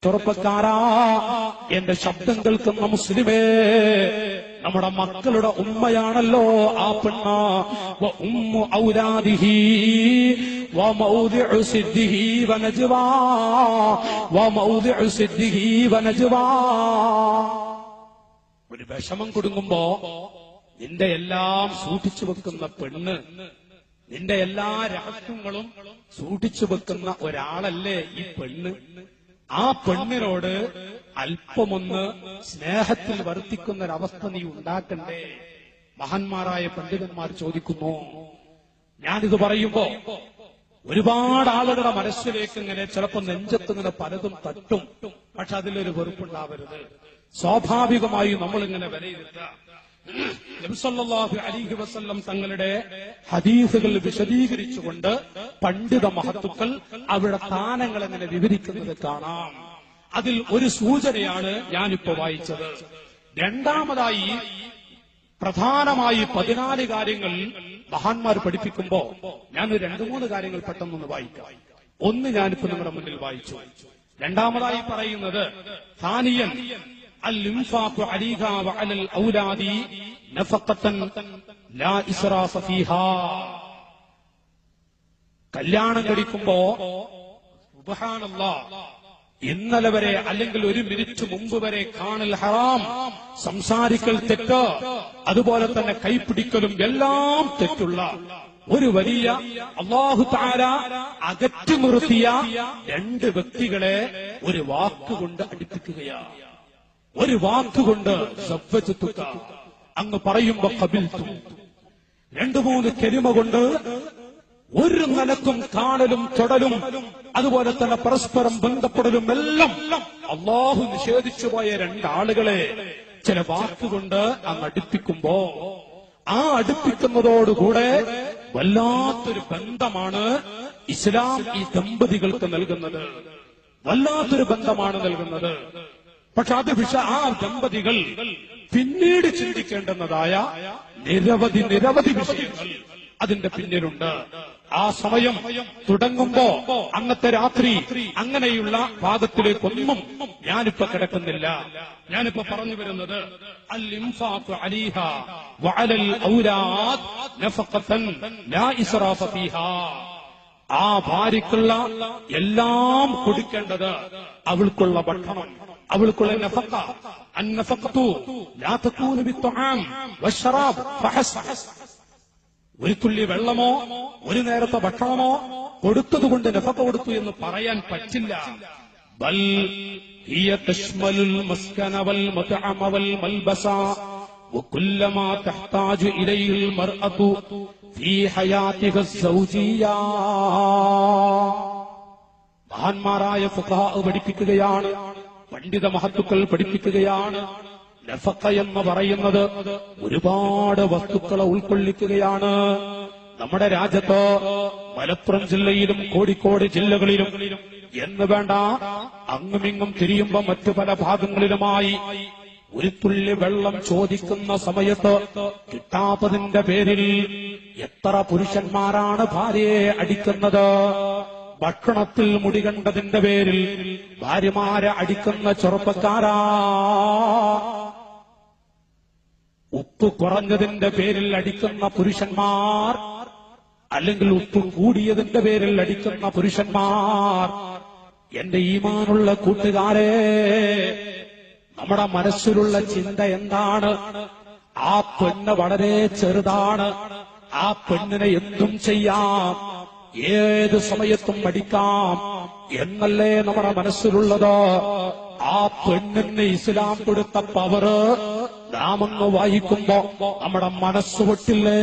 ചെറുപ്പക്കാരാ, എന്റെ ശബ്ദം കേൾക്കുന്ന മുസ്ലിമേ, നമ്മുടെ മക്കളുടെ ഉമ്മയാണല്ലോ ആ പെണ്ണ. വ ഉമ്മു ഔലാദിഹി വ മൗദിഉ സിദ്ദിഹി വ നജ്വാ വ മൗദിഉ സിദ്ദിഹി വ നജ്വാ. ഒരു വിഷമം കൊടുങ്ങുമ്പോ നിന്റെ എല്ലാം സൂക്ഷിച്ചു വെക്കുന്ന പെണ്ണ്, നിന്റെ എല്ലാ രഹസ്യങ്ങളും സൂക്ഷിച്ചു വെക്കുന്ന ഒരാളല്ലേ ഈ പെണ്ണ്. ആ പെണ്ണിനോട് അല്പമൊന്ന് സ്നേഹത്തിൽ വർത്തിക്കുന്നൊരവസ്ഥ നീ ഉണ്ടാക്കണ്ടേ? മഹാന്മാരായ പണ്ഡിതന്മാർ ചോദിക്കുന്നു. ഞാനിത് പറയുമ്പോ ഒരുപാട് ആളുകളുടെ മനസ്സിലേക്ക് ഇങ്ങനെ ചിലപ്പോ നെഞ്ചത്ത് ഇങ്ങനെ പലതും തട്ടും. പക്ഷെ അതിലൊരു വെറുപ്പുണ്ടാവരുത്. സ്വാഭാവികമായി നമ്മളിങ്ങനെ വിലയിരുത്തുക. നബി സല്ലല്ലാഹു അലൈഹി വസല്ലം തങ്ങളുടെ ഹദീസുകൾ വിശദീകരിച്ചുകൊണ്ട് പണ്ഡിത മഹത്തുക്കൾ അവരുടെ സ്ഥാനങ്ങൾ എങ്ങനെ വിവരിക്കുന്നത് കാണാം. അതിൽ ഒരു സൂചനയാണ് ഞാനിപ്പോ വായിച്ചത്. രണ്ടാമതായി പ്രധാനമായി 14 കാര്യങ്ങൾ മഹാന്മാർ പഠിപ്പിക്കുമ്പോ ഞാൻ 2-3 കാര്യങ്ങൾ പെട്ടെന്നൊന്ന് വായിക്കാം. ഒന്ന് ഞാനിപ്പോ നിങ്ങളുടെ മുന്നിൽ വായിച്ചു. രണ്ടാമതായി പറയുന്നത് ഥാനിയൻ الإنفاق عليها وعلى الأولاد نفقة لا إسراف فيها. കല്യാണം കഴിക്കുമ്പോ സുബ്ഹാനല്ലാഹ് ഇന്നലെ വരെ അല്ലെങ്കിൽ 1 മിനിറ്റ് മുമ്പ് വരെ കാണൽ ഹറാം, സംസാരിക്കൽ തെറ്റ്, അതുപോലെ തന്നെ കൈപിടിക്കലും എല്ലാം തെറ്റുള്ള ഒരു വലിയ അല്ലാഹു തആല അകറ്റി നിർത്തിയ 2 വ്യക്തികളെ ഒരു വാക്കുകൊണ്ട് അടുപ്പിക്കുകയാണ്. ഒരു വാക്കുകൊണ്ട് സവ്വജതുക അങ്ങ് പറയുമ്പോ ഖബിൽതു, 2-3 കലിമ കൊണ്ട് ഒരു നിലക്കും കാണലും തൊടലും അതുപോലെ തന്നെ പരസ്പരം ബന്ധപ്പെടലും എല്ലാം അല്ലാഹു നിഷേധിച്ചു പോയ 2 ആളുകളെ ചില വാക്കുകൊണ്ട് അങ്ങ് അടുപ്പിക്കുമ്പോ ആ അടുപ്പിക്കുന്നതോടുകൂടെ വല്ലാത്തൊരു ബന്ധമാണ് ഇസ്ലാം ഈ ദമ്പതികൾക്ക് നൽകുന്നത്. വല്ലാത്തൊരു ബന്ധമാണ് നൽകുന്നത്. പക്ഷെ അത് ആ ദമ്പതികൾ പിന്നീട് ചിന്തിക്കേണ്ടുന്നതായ നിരവധി വിഷയങ്ങൾ അതിന്റെ പിന്നിലുണ്ട്. ആ സമയം തുടങ്ങുമ്പോ അന്നത്തെ രാത്രി അങ്ങനെയുള്ള ഭാഗത്തിലേക്കൊന്നും ഞാനിപ്പോ കിടക്കുന്നില്ല. ഞാനിപ്പോ പറഞ്ഞു വരുന്നത് അൽ ഇൻഫാഖു അലൈഹാ വഅലൽ ഔലാദ് നഫഖതൻ ലാ ഇസ്റാഫ ഫീഹാ. ആ ഭാര്യക്കുള്ള എല്ലാം കൊടുക്കേണ്ടത് അവൾക്കുള്ള ഭക്ഷണം, അവൾക്കുള്ള നഫഖ. അന്നഫഖതു ലാ തകൂനു ബിത്ത്വാം വശറാബ് ഫഹസ്ബ്. ഒരു തുള്ളി വെള്ളമോ ഒരു നേരത്തെ ഭക്ഷണമോ കൊടുത്തതുകൊണ്ട് നഫഖ കൊടുത്തു എന്ന് പറയാൻ പറ്റില്ല. ബൽ ഹിയ തശ്മലുൽ മസ്കന വൽ മത്അമ വൽ മൽബസ വകുല്ലമാ തഹ്താജു ഇലൈഹിൽ മർഅതു ഫീ ഹയാതിഹ സൗജിയ്യ. മഹാന്മാരായ ഫുഖഹാ പഠിപ്പിക്കുകയാണ്, പണ്ഡിത മഹത്തുക്കൾ പഠിപ്പിക്കുകയാണ്, നഫഖ എന്ന് പറയുന്നത് ഒരുപാട് വസ്തുക്കളെ ഉൾക്കൊള്ളിക്കുകയാണ്. നമ്മുടെ രാജ്യത്ത് മലപ്പുറം ജില്ലയിലും കോഴിക്കോട് ജില്ലകളിലും എന്ന് വേണ്ട അങ്ങുമിങ്ങും തിരിയുമ്പോ മറ്റു പല ഭാഗങ്ങളിലുമായി ഒരു തുള്ളി വെള്ളം ചോദിക്കുന്ന സമയത്ത് കിട്ടാത്തതിന്റെ പേരിൽ എത്ര പുരുഷന്മാരാണ് ഭാര്യയെ അടിക്കുന്നത്. ഭക്ഷണത്തിൽ മുടി കണ്ടതിന്റെ പേരിൽ ഭാര്യമാരെ അടിക്കുന്ന ചെറുപ്പക്കാരാ. ഉപ്പ് കുറഞ്ഞതിന്റെ പേരിൽ അടിക്കുന്ന പുരുഷന്മാർ, അല്ലെങ്കിൽ ഉപ്പ് കൂടിയതിന്റെ പേരിൽ അടിക്കുന്ന പുരുഷന്മാർ. എന്റെ ഈമാനുള്ള കൂട്ടുകാരെ, നമ്മുടെ മനസ്സിലുള്ള ചിന്ത എന്താണ്? ആ പെണ്ണ് വളരെ ചെറുതാണ്, ആ പെണ്ണിനെ എന്തും ചെയ്യാം, ഏത് സമയത്തും അടിക്കാം എന്നല്ലേ നമ്മുടെ മനസ്സിലുള്ളത്. ആ പെണ്ണിന് ഇസ്ലാം കൊടുത്ത പവറ് നാം ഒന്ന് വായിക്കുമ്പോ നമ്മുടെ മനസ്സ് പൊട്ടില്ലേ?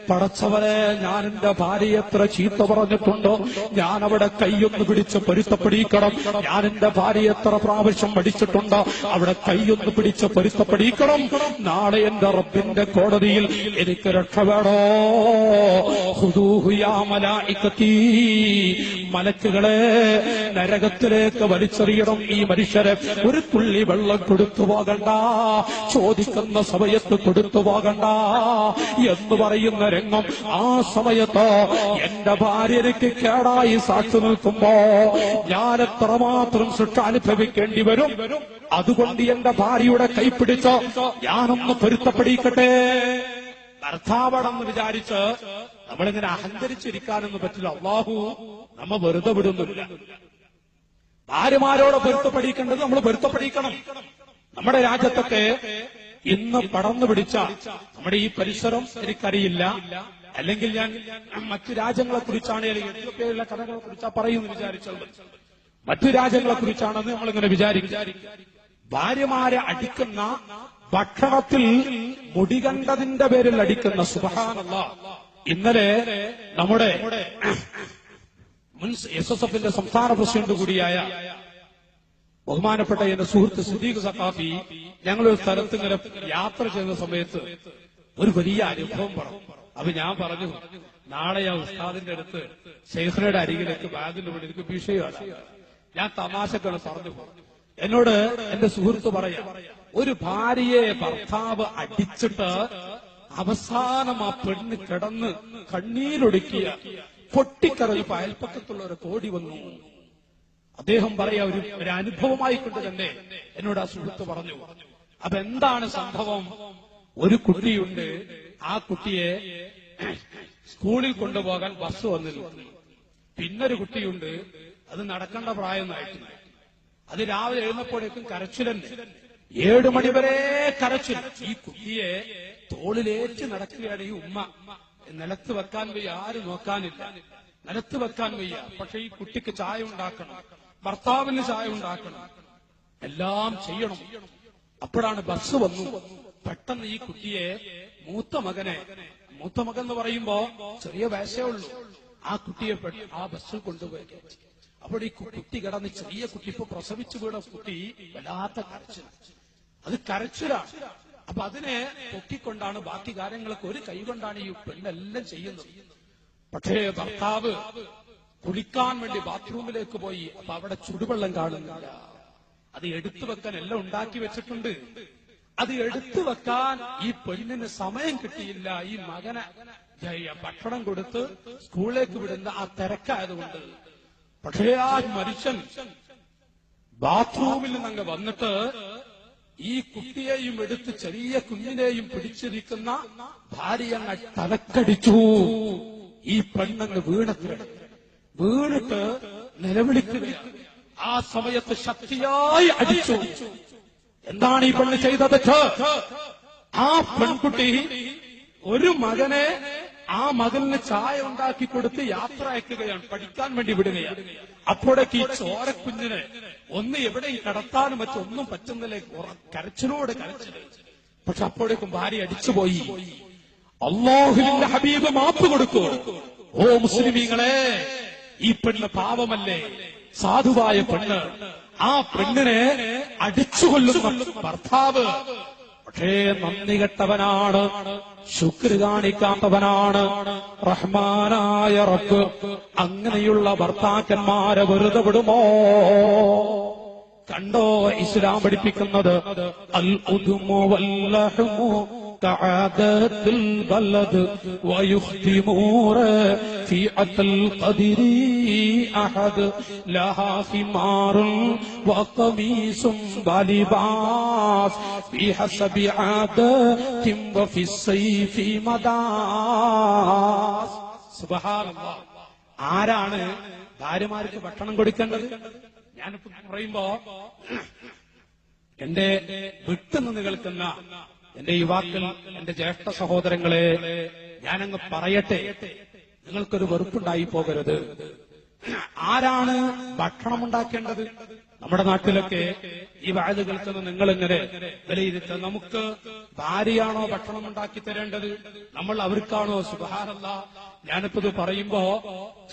പടച്ചവരെ, ഞാൻ എന്റെ ഭാര്യ എത്ര ചീത്ത പറഞ്ഞിട്ടുണ്ടോ, ഞാൻ അവിടെ കൈയൊന്ന് പിടിച്ച് പൊരുത്തപ്പെടിക്കണം. ഞാൻ എന്റെ ഭാര്യ എത്ര പ്രാവശ്യം അടിച്ചിട്ടുണ്ടോ, അവിടെ കൈയൊന്ന് പിടിച്ച് പൊരുത്തപ്പെടിക്കണം. നാളെ എന്റെ റബ്ബിന്റെ കോടതിയിൽ എനിക്ക് രക്ഷ വേണോ? ഖുദൂഹു യാ മലായികതീ, മലക്കുകളെ മുസ്ലിമീങ്ങളെ, നരകത്തിലേക്ക് വലിച്ചെറിയണം ഈ മനുഷ്യരെ. ഒരു തുള്ളി വെള്ളം കൊടുത്തു പോകണ്ട, ചോദിക്കുന്ന സമയത്ത് കൊടുത്തു പോകണ്ട എന്ന് പറയുന്ന രംഗം. ആ സമയത്ത് എന്റെ ഭാര്യ എനിക്ക് കേടായി സാക്ഷി നിൽക്കുമ്പോ ഞാൻ എത്രമാത്രം ശിക്ഷ അനുഭവിക്കേണ്ടി വരും. അതുകൊണ്ട് എന്റെ ഭാര്യയുടെ കൈപ്പിടിച്ച് ഞാനൊന്ന് പൊരുത്തപ്പെടിക്കട്ടെ. ഭർത്താവണമെന്ന് വിചാരിച്ച് നമ്മളിങ്ങനെ അഹങ്കരിച്ചിരിക്കാനൊന്നും പറ്റില്ല. അള്ളാഹു നമ്മ വെറുതെ വിടുന്നില്ല. ഭാര്യമാരോട് പൊരുത്തപ്പെടിക്കേണ്ടത് നമ്മൾ പൊരുത്തപ്പെടിക്കണം. നമ്മുടെ രാജ്യത്തൊക്കെ ഇന്ന് പടർന്നു പിടിച്ച നമ്മുടെ ഈ പരിസരം എനിക്കറിയില്ല, അല്ലെങ്കിൽ ഞാൻ മറ്റു രാജ്യങ്ങളെ കുറിച്ചാണ്, എത്യോപ്യയിലുള്ള കഥകളെ കുറിച്ചാണ് പറയുമെന്ന് വിചാരിച്ചത്. മറ്റു രാജ്യങ്ങളെ കുറിച്ചാണെന്ന് നമ്മളിങ്ങനെ വിചാരിക്കും. ഭാര്യമാരെ അടിക്കുന്ന, ഭക്ഷണത്തിൽ മുടികണ്ടതിന്റെ പേരിൽ അടിക്കുന്ന, സുബ്ഹാനല്ലാഹ്. ഇന്നലെ നമ്മുടെ മുൻ SSFന്റെ സംസ്ഥാന പ്രസിഡന്റ് കൂടിയായ ബഹുമാനപ്പെട്ട എന്റെ സുഹൃത്ത് സിദ്ദീഖ് സഖാഫി ഞങ്ങളൊരു സ്ഥലത്ത് ഇങ്ങനെ യാത്ര ചെയ്യുന്ന സമയത്ത് ഒരു വലിയ അനുഭവം പറഞ്ഞു. അപ്പൊ ഞാൻ പറഞ്ഞു, നാളെ ഞാൻ ഉസ്താദിന്റെ അടുത്ത് ശൈഖുനയുടെ അരികിലേക്ക് ബാഗിന്റെ മുന്നിൽ എനിക്ക് വിഷയമാണ്. ഞാൻ തമാശക്കാണ് പറഞ്ഞു. എന്നോട് എന്റെ സുഹൃത്ത് പറയാം, ഒരു ഭാര്യയെ ഭർത്താവ് അടിച്ചിട്ട് അവസാനം ആ പെണ്ണ് കിടന്ന് കണ്ണീരൊടുക്കിയ പൊട്ടിക്കരഞ്ഞപ്പോ അയൽപ്പക്കത്തുള്ളവരെ ഓടി വന്നു. അദ്ദേഹം പറയാ, ഒരു അനുഭവമായിക്കൊണ്ട് തന്നെ എന്നോട് ആ സുഹൃത്ത് പറഞ്ഞു. അപ്പൊ എന്താണ് സംഭവം? ഒരു കുട്ടിയുണ്ട്, ആ കുട്ടിയെ സ്കൂളിൽ കൊണ്ടുപോകാൻ ബസ് വന്നില്ല. പിന്നൊരു കുട്ടിയുണ്ട്, അത് നടക്കേണ്ട പ്രായമൊന്നായിട്ടില്ല. അത് രാവിലെ എഴുന്നപ്പോഴേക്കും കരച്ചിലെന്നെ, 7 മണി വരെ കരച്ചിൽ. ഈ കുട്ടിയെ തോളിലേറ്റ് നടക്കുകയാണ് ഈ ഉമ്മ. നിലത്ത് വെക്കാൻ വയ്യ, ആരും നോക്കാനില്ല, നിലത്ത് വെക്കാൻ വയ്യ. പക്ഷെ ഈ കുട്ടിക്ക് ചായ ഉണ്ടാക്കണം, ഭർത്താവിന് ചായ ഉണ്ടാക്കണം, എല്ലാം ചെയ്യണം. അപ്പോഴാണ് ബസ് വന്നു. പെട്ടെന്ന് ഈ കുട്ടിയെ മൂത്ത മകൻ എന്ന് പറയുമ്പോ ചെറിയ വയസ്സേ ഉള്ളൂ, ആ കുട്ടിയെ ആ ബസ്സിൽ കൊണ്ടുപോയി. അപ്പോൾ ഈ കുട്ടി കിടന്ന്, ചെറിയ കുട്ടി, ഇപ്പൊ പ്രസവിച്ചു വീണ കുട്ടി വല്ലാത്ത കരച്ചിൽ, അത് കരച്ചിലാണ്. അപ്പൊ അതിനെ പൊക്കിക്കൊണ്ടാണ് ബാക്കി കാര്യങ്ങളൊക്കെ ഒരു കൈ കൊണ്ടാണ് ഈ പെണ്ണെല്ലാം ചെയ്യുന്നത്. പക്ഷേ ഭർത്താവ് കുളിക്കാൻ വേണ്ടി ബാത്റൂമിലേക്ക് പോയി. അപ്പൊ അവിടെ ചുടുവെള്ളം കാണുന്നില്ല. അത് എടുത്തു വെക്കാൻ എല്ലാം ഉണ്ടാക്കി വെച്ചിട്ടുണ്ട്. അത് എടുത്തു വെക്കാൻ ഈ പെണ്ണിന് സമയം കിട്ടിയില്ല. ഈ മകനെ ഭക്ഷണം കൊടുത്ത് സ്കൂളിലേക്ക് വിടുന്ന ആ തിരക്കായതുകൊണ്ട്. പക്ഷേ ആ മനുഷ്യൻ ബാത്റൂമിൽ നിന്നങ്ങ് വന്നിട്ട് ഈ കുട്ടിയെയും എടുത്ത് ചെറിയ കുഞ്ഞിനെയും പിടിച്ചിരിക്കുന്ന ഭാര്യ അങ്ങ് തലക്കടിച്ചു. ഈ പെണ്ണങ്ങ് വീണിട്ട് നിലവിളിക്കുകയാണ്. ആ സമയത്ത് ശക്തിയായി അടിച്ചു. എന്താണ് ഈ പെണ്ണ് ചെയ്തത്? ആ പെൺകുട്ടി ഒരു മകനെ, ആ മകന് ചായ ഉണ്ടാക്കി കൊടുത്ത് യാത്ര അയക്കുകയാണ്, പഠിക്കാൻ വേണ്ടി വിടുകയാണ്. അപ്പോഴേക്ക് ഈ ചോരക്കുഞ്ഞിനെ ഒന്ന് എവിടെയും കടത്താനും മറ്റൊന്നും പറ്റുന്നില്ല, കരച്ചിലോട് കരച്ചില്. പക്ഷെ അപ്പോഴേക്കും ഭാര്യ അടിച്ചുപോയി. അല്ലാഹുവിന്റെ ഹബീബ് മാപ്പ് കൊടുക്കൂ. ഓ മുസ്ലിമീങ്ങളെ, ഈ പെണ്ണ് പാവമല്ലേ, സാധുവായ പെണ്ണ്. ആ പെണ്ണിനെ അടിച്ചുകൊല്ലുന്ന ഭർത്താവ് പക്ഷേ നന്ദി കെട്ടവനാണ്, ശുക്ർ കാണിക്കാത്തവനാണ്. റഹ്മാനായ റബ്ബ് അങ്ങനെയുള്ള ഭർത്താക്കന്മാരെ വെറുതെ വിടുമോ? കണ്ടോ ഇസ്ലാം പഠിപ്പിക്കുന്നത്? അൽ ഉദ്മു വല്ലഹ്മു كعادة البلد ويختمون في القدر أحد لها ثمار وقميص ولباس بحسب عادة وفي السيف مداس. സുബ്ഹാനല്ലാഹ്. ആരാണ് ഭാര്യമാർക്ക് ഭക്ഷണം കൊടുക്കേണ്ടത്? ഞാനിപ്പോ പറയുമ്പോ എന്റെ വിട്ടുനിന്ന് കേൾക്കുന്ന എന്റെ യുവാക്കൾ, എന്റെ ജ്യേഷ്ഠ സഹോദരങ്ങളെ, ഞാനങ്ങ് പറയട്ടെ, നിങ്ങൾക്കൊരു വെറുപ്പുണ്ടായി പോകരുത്. ആരാണ് ഭക്ഷണം ഉണ്ടാക്കേണ്ടത്? നമ്മുടെ നാട്ടിലൊക്കെ ഈ വാഴ് കേൾക്കുന്ന നിങ്ങളിങ്ങനെ വിലയിരുത്തുക, നമുക്ക് ഭാര്യയാണോ ഭക്ഷണം ഉണ്ടാക്കി തരേണ്ടത്, നമ്മൾ അവർക്കാണോ? സുബ്ഹാനല്ലാഹ്. ഞാനിപ്പോ ഇത് പറയുമ്പോ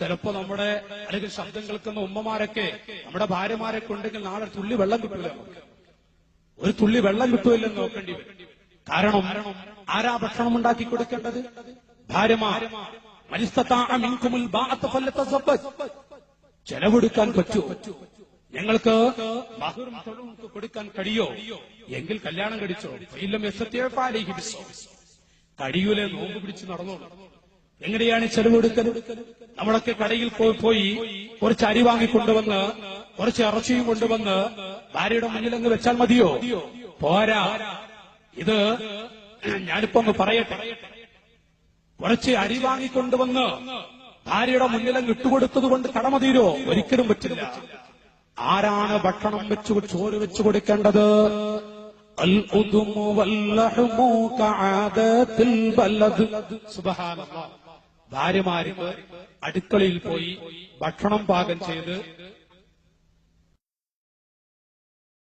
ചിലപ്പോ നമ്മുടെ അല്ലെങ്കിൽ ശബ്ദം കേൾക്കുന്ന ഉമ്മമാരൊക്കെ നമ്മുടെ ഭാര്യമാരൊക്കെ ഉണ്ടെങ്കിൽ നാളെ തുള്ളി വെള്ളം കിട്ടില്ല, ഒരു തുള്ളി വെള്ളം കിട്ടുമല്ലെന്ന് നോക്കേണ്ടി വരും. കാരണം ആരാ ഭക്ഷണം ഉണ്ടാക്കി കൊടുക്കേണ്ടത്? ഭാര്യമാർ. ചെലവെടുക്കാൻ പറ്റുമോ? ഞങ്ങൾക്ക് മഹറും തൊഴിലും കൊടുക്കാൻ കഴിയോ? എങ്കിൽ കല്യാണം കഴിച്ചോ. കഴിയൂലെ, നോമ്പ് പിടിച്ച് നടന്നോളൂ. എങ്ങനെയാണ് ചെലവെടുക്കൽ? നമ്മളൊക്കെ കടയിൽ പോയി കുറച്ച് അരി വാങ്ങിക്കൊണ്ടുവന്ന് കുറച്ച് ഇറച്ചിയും കൊണ്ടുവന്ന് ഭാര്യയുടെ മുന്നിലങ്ങ് വെച്ചാൽ മതിയോ? പോരാ. ഇത് ഞാനിപ്പോ ഒന്ന് പറയട്ടെ. കുറച്ച് അരി വാങ്ങിക്കൊണ്ടുവന്ന് ഭാര്യയുടെ മുന്നിലങ്ങ് ഇട്ടുകൊടുത്തത് കൊണ്ട് കടമ തീരോ? ഒരിക്കലും പറ്റില്ല. ആരാണ് ഭക്ഷണം ചോറ് വെച്ചു കൊടുക്കേണ്ടത്? സുബ്ഹാനല്ലാഹ്. ഭാര്യമാർക്ക് അടുക്കളയിൽ പോയി ഭക്ഷണം പാകം ചെയ്ത്